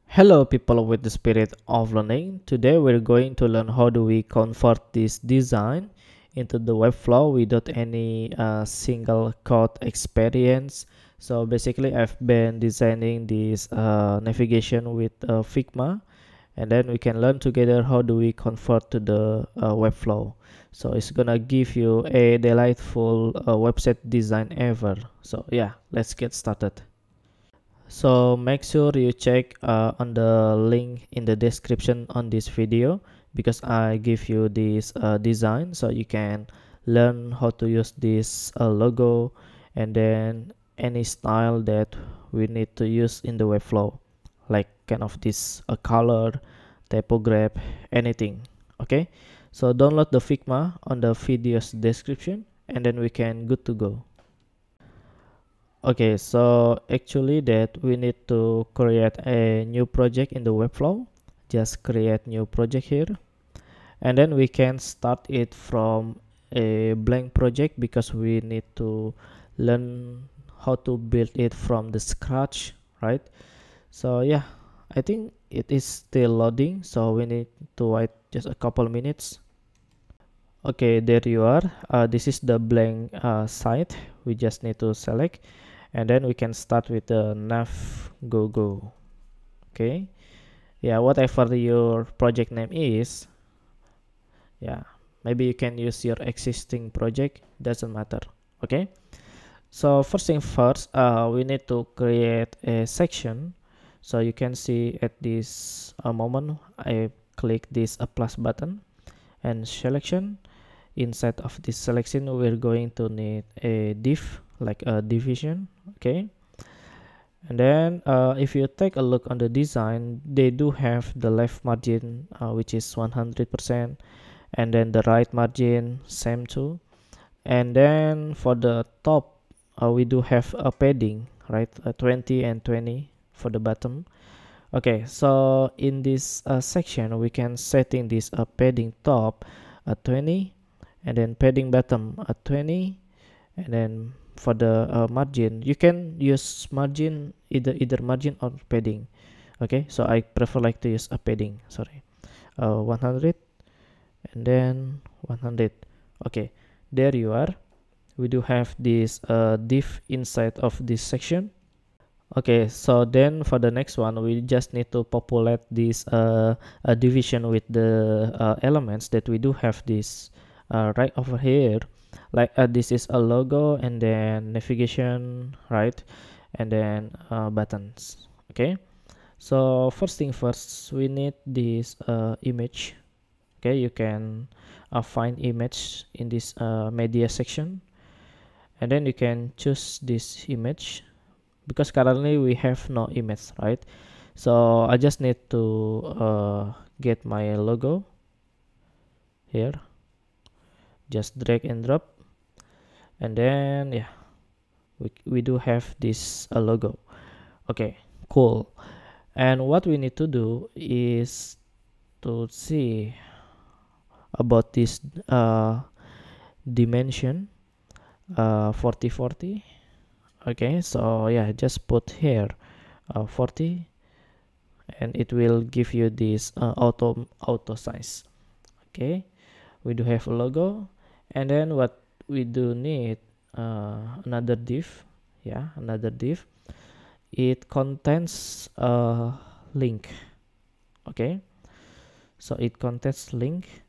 Hello people with the spirit of learning. Today we're going to learn how do we convert this design into the Webflow without any single code experience. So basically I've been designing this navigation with Figma, and then we can learn together how do we convert to the Webflow. So it's gonna give you a delightful website design ever. So yeah, let's get started. So make sure you check on the link in the description on this video, because I give you this design so you can learn how to use this logo and then any style that we need to use in the Webflow, like kind of this color, typograph, anything. Okay, so download the Figma on the video's description and then we can good to go. Okay, so actually that we need to create a new project in the Webflow. Just create new project here, and then we can start it from a blank project because we need to learn how to build it from the scratch, right? So yeah, I think it is still loading, so we need to wait just a couple minutes. Okay, there you are. This is the blank site. We just need to select, and then we can start with the nav go. Okay, yeah, whatever your project name is, yeah, maybe you can use your existing project, doesn't matter. Okay, so first thing first, we need to create a section. So you can see at this moment I click this plus button and selection. Inside of this selection we're going to need a div, like a division. Okay, and then if you take a look on the design, they do have the left margin which is 100%, and then the right margin same too, and then for the top we do have a padding, right, 20 and 20 for the bottom. Okay, so in this section we can setting this padding top 20, and then padding bottom at 20, and then for the margin you can use margin, either margin or padding. Okay, so I prefer like to use a padding, sorry, 100 and then 100. Okay, there you are. We do have this div inside of this section. Okay, so then for the next one we just need to populate this division with the elements that we do have this right over here, like this is a logo and then navigation, right, and then buttons. Okay, so first thing first, we need this image. Okay, you can find image in this media section, and then you can choose this image, because currently we have no image, right? So I just need to get my logo here, just drag and drop, and then yeah, we do have this logo. Okay, cool. And what we need to do is to see about this dimension 40/40. Okay, so yeah, just put here 40, and it will give you this auto size. Okay, we do have a logo, and then what we do need another div. Yeah, another div. It contains a link. Okay, so it contains link,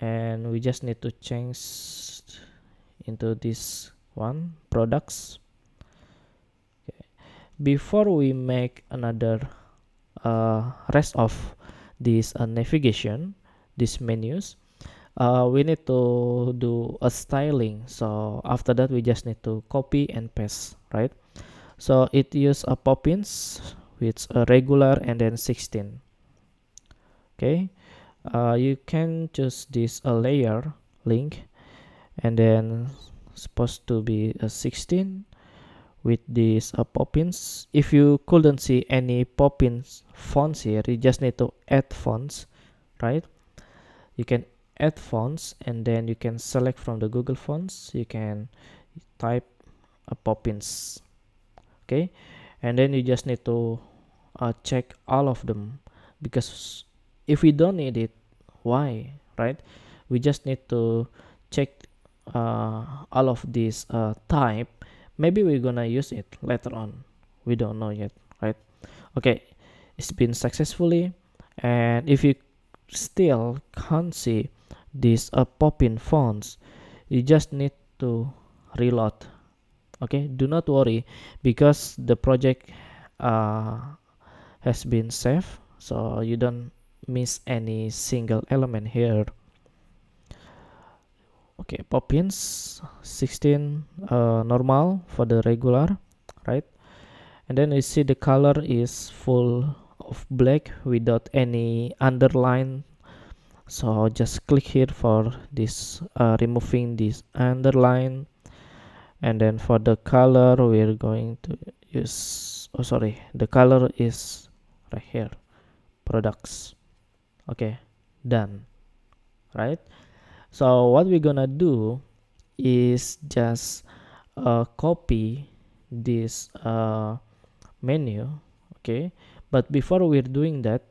and we just need to change into this one, products. Okay. Before we make another rest of this navigation, these menus, we need to do a styling. So after that we just need to copy and paste, right? So it use a poppins with a regular and then 16. Okay, you can choose this layer link, and then supposed to be a 16 with these poppins. If you couldn't see any poppins fonts here, you just need to add fonts, right? You can add fonts, and then you can select from the Google Fonts. You can type Poppins. Okay, and then you just need to check all of them, because if we don't need it, why, right? We just need to check all of these type. Maybe we're gonna use it later on, we don't know yet, right? Okay, it's been successfully. And if you still can't see these Poppin fonts, you just need to reload. Okay, do not worry, because the project uh, has been saved, so you don't miss any single element here. Okay, Poppins 16 normal for the regular, right? And then you see the color is full of black without any underline, so just click here for this removing this underline. And then for the color, we're going to use, oh sorry, the color is right here, products. Okay, done, right? So what we're gonna do is just copy this menu. Okay, but before we're doing that,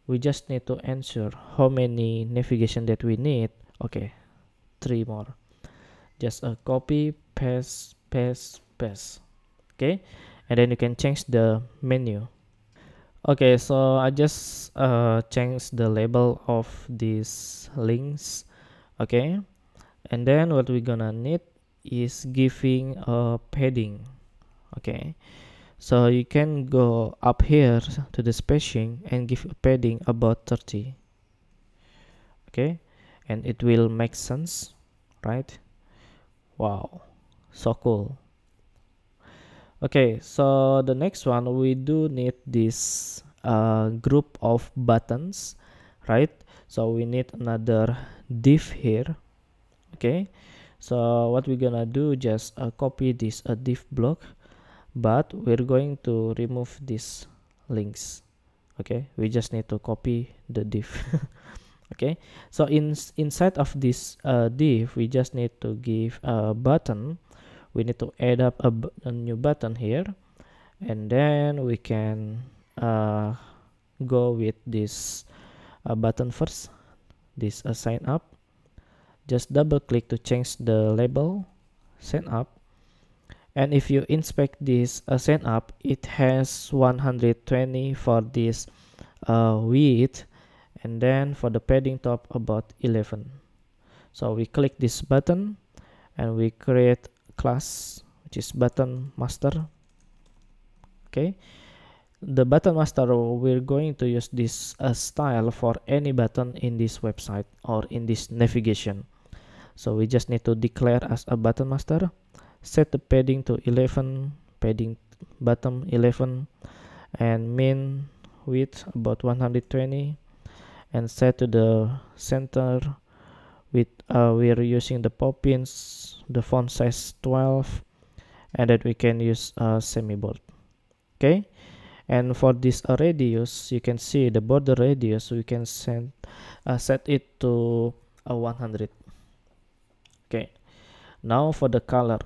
we just need to ensure how many navigation that we need. Okay, 3 more. Just copy, paste, paste, paste. Okay, and then you can change the menu. Okay, so I just changed the label of these links. Okay, and then what we're gonna need is giving a padding. Okay, so you can go up here to the spacing and give a padding about 30. Okay, and it will make sense, right? Wow, so cool. Okay, so the next one, we do need this group of buttons, right? So we need another div here. Okay, so what we're gonna do, just copy this div block, but we're going to remove these links. Okay, we just need to copy the div. Okay, so inside of this div, we just need to give a button. We need to add up a new button here, and then we can go with this button first, this sign up. Just double click to change the label, sign up. And if you inspect this sign up, it has 120 for this width, and then for the padding top about 11. So we click this button and we create class which is button master. Okay, the button master, we're going to use this style for any button in this website or in this navigation. So we just need to declare as a button master, set the padding to 11, padding bottom 11, and min width about 120, and set to the center with we're using the Poppins, the font size 12, and that we can use semi-bold. Okay, and for this radius, you can see the border radius, we can set it to 100. Okay, now for the color,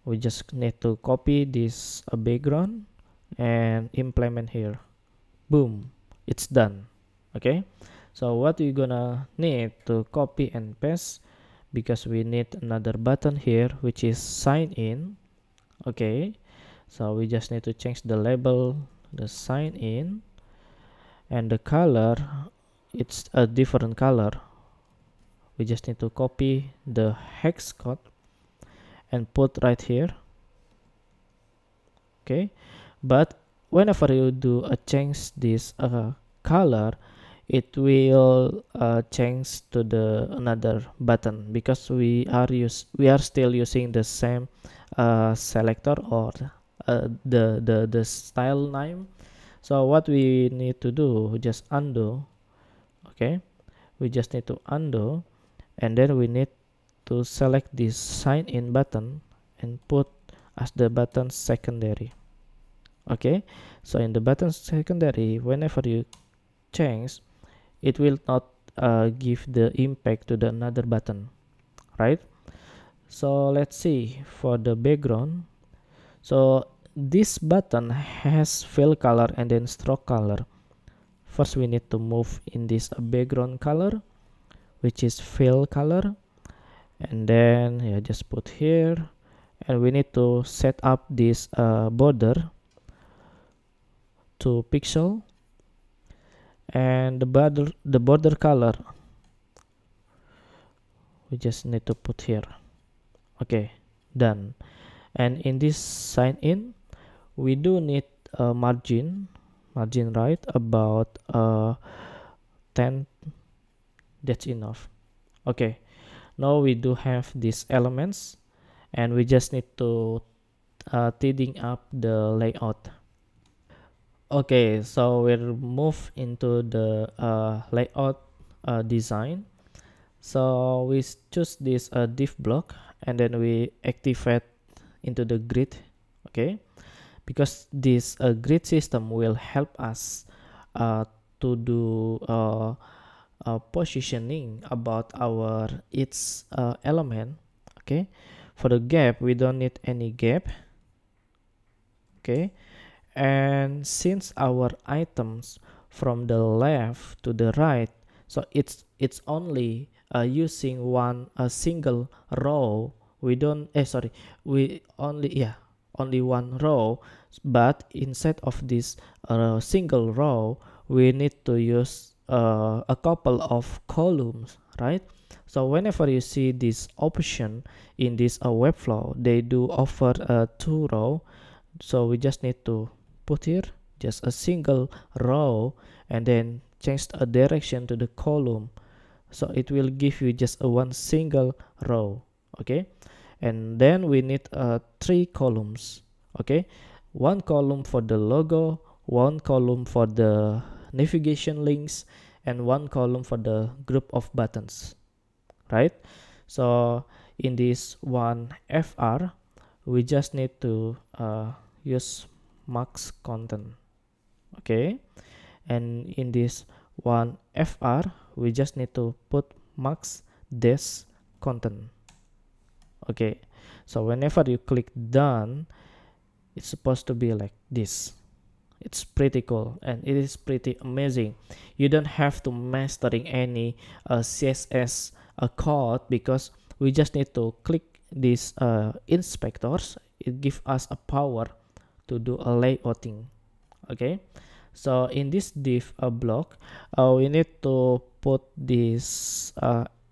we just need to copy this background and implement here. Boom, it's done. Okay, so what we're gonna need to copy and paste, because we need another button here which is sign in. Okay, so we just need to change the label, the sign in, and the color, it's a different color. We just need to copy the hex code and put right here. Okay, but whenever you do a change this color, it will change to the another button, because we are still using the same selector or the style name. So what we need to do, just undo. Okay, we just need to undo, and then we need to select this sign in button and put as the button secondary. Okay, so in the button secondary, whenever you change, it will not give the impact to the another button, right? So let's see for the background. So this button has fill color and then stroke color. First we need to move in this background color, which is fill color, and then yeah, just put here, and we need to set up this border to pixel, and the border color we just need to put here. Okay, done. And in this sign in, we do need a margin right about 10. That's enough. Okay, now we do have these elements, and we just need to tidying up the layout. Okay, so we'll move into the layout design. So we choose this div block, and then we activate into the grid. Okay, because this grid system will help us to do positioning about our each element. Okay, for the gap we don't need any gap. Okay, and since our items from the left to the right, so it's only using a single row. We don't sorry, we only only one row, but instead of this single row we need to use a couple of columns, right? So whenever you see this option in this Webflow, they do offer two row, so we just need to put here just a single row and then change a direction to the column, so it will give you just a one single row. Okay, and then we need three columns. Okay, one column for the logo, one column for the navigation links, and one column for the group of buttons, right? So in this one FR, we just need to use max content. Okay, and in this one FR we just need to put max dash content. Okay, so whenever you click done, it's supposed to be like this. It's pretty cool and it is pretty amazing. You don't have to mastering any CSS code, because we just need to click these inspectors. It gives us a power to do a layouting. Okay, so in this div block, we need to put these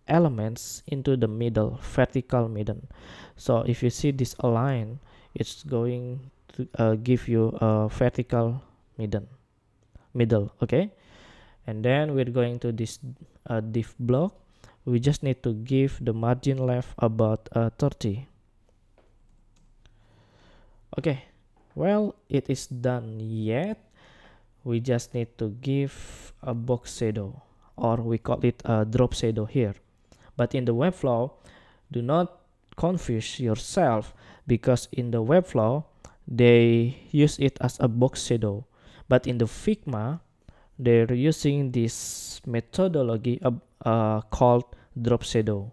elements into the middle, vertical middle. So if you see this align, it's going to give you a vertical middle. Okay, and then we're going to this div block. We just need to give the margin left about 30. Okay, well, it is done yet. We just need to give a box shadow, or we call it a drop shadow here. But in the Webflow, do not confuse yourself, because in the Webflow they use it as a box shadow, but in the Figma they're using this methodology called drop shadow.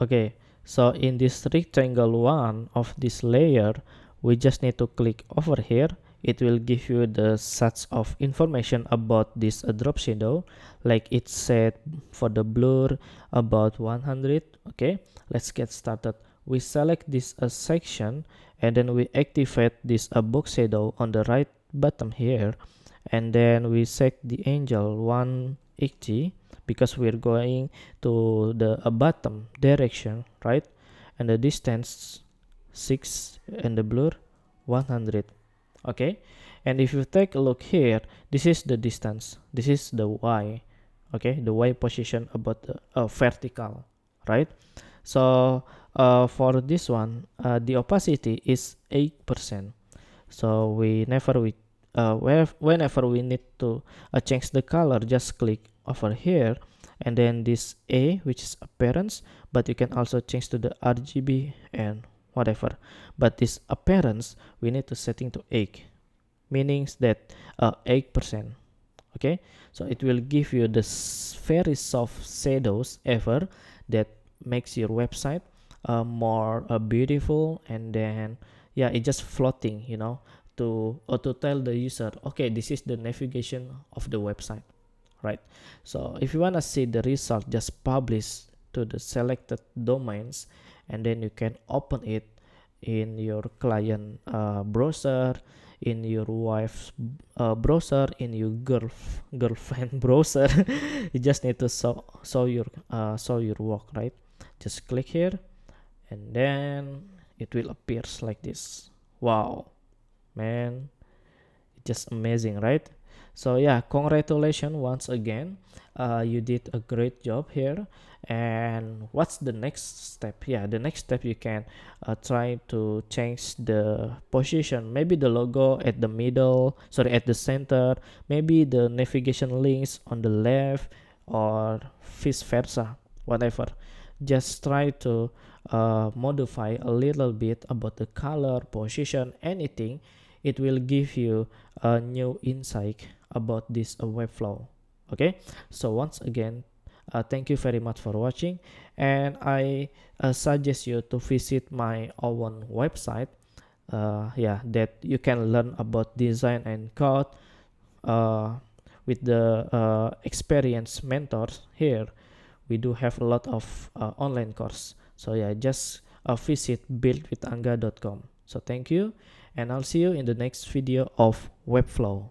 Okay, so in this rectangle one of this layer, we just need to click over here. It will give you the sets of information about this drop shadow, like it said for the blur about 100. Okay, let's get started. We select this section, and then we activate this box shadow on the right bottom here, and then we set the angle 180, because we're going to the bottom direction, right? And the distance 6, and the blur 100. Okay, and if you take a look here, this is the distance, this is the Y. Okay, the Y position about the vertical, right? So for this one, the opacity is 8%. So whenever we need to change the color, just click over here, and then this A, which is appearance, but you can also change to the RGB and whatever. But this appearance we need to setting to 8, meaning that 8%. Okay, so it will give you the very soft shadows ever that makes your website more beautiful. And then yeah, it's just floating, you know, to tell the user, okay, this is the navigation of the website, right? So if you want to see the result, just publish to the selected domains, and then you can open it in your client browser, in your wife's browser, in your girlfriend browser. You just need to show your work, right? Just click here, and then it will appears like this. Wow, man, it's just amazing, right? So yeah, congratulations once again. You did a great job here. And what's the next step? Yeah, the next step, you can try to change the position, maybe the logo at the middle, sorry, at the center, maybe the navigation links on the left, or vice versa, whatever. Just try to modify a little bit about the color, position, anything. It will give you a new insight about this Webflow. Okay, so once again, thank you very much for watching, and I suggest you to visit my own website. Yeah, that you can learn about design and code with the experienced mentors here. We do have a lot of online course. So yeah, just visit buildwithangga.com. So thank you, and I'll see you in the next video of Webflow.